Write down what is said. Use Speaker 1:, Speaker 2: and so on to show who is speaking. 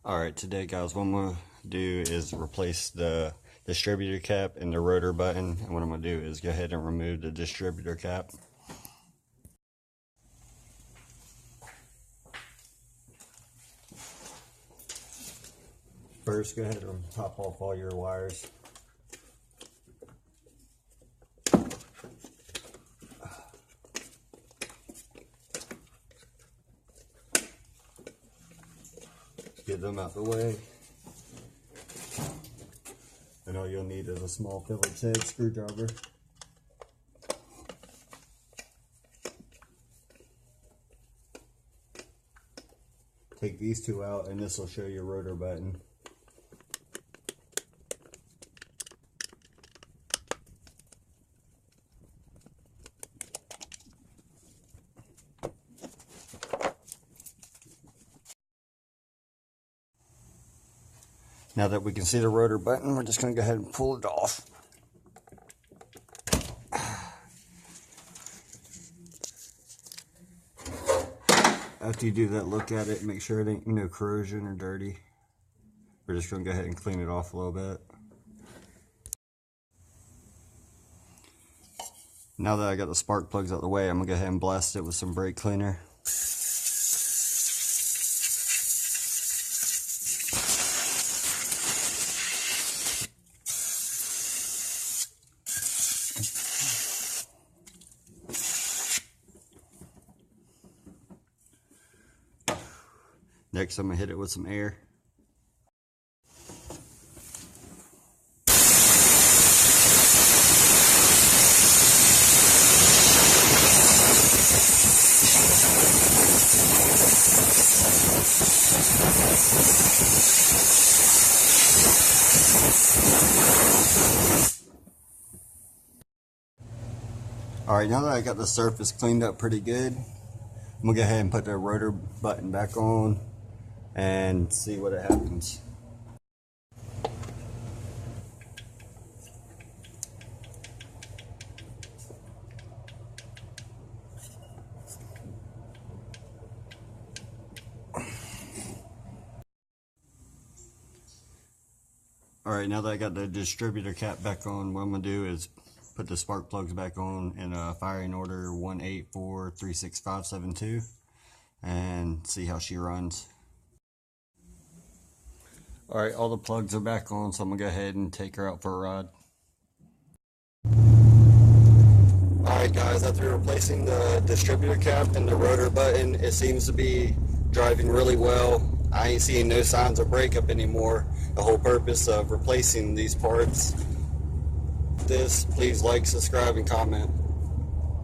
Speaker 1: Alright, today guys, what I'm going to do is replace the distributor cap and the rotor button. And what I'm going to do is go ahead and remove the distributor cap. First, go ahead and pop off all your wires. Get them out the way. And all you'll need is a small Phillips head screwdriver. Take these two out and this will show your rotor button. Now that we can see the rotor button, we're just going to go ahead and pull it off. After you do that, look at it, make sure it ain't no corrosion or dirty. We're just going to go ahead and clean it off a little bit. Now that I got the spark plugs out of the way, I'm going to go ahead and blast it with some brake cleaner. Next, I'm going to hit it with some air. Alright, now that I got the surface cleaned up pretty good, I'm going to go ahead and put the rotor button back on and see what happens. Alright, now that I got the distributor cap back on, what I'm going to do is put the spark plugs back on in a firing order 184-36572 and see how she runs. Alright, all the plugs are back on, so I'm going to go ahead and take her out for a ride. Alright guys, after replacing the distributor cap and the rotor button, it seems to be driving really well. I ain't seeing no signs of breakup anymore. The whole purpose of replacing these parts. Please like, subscribe, and comment.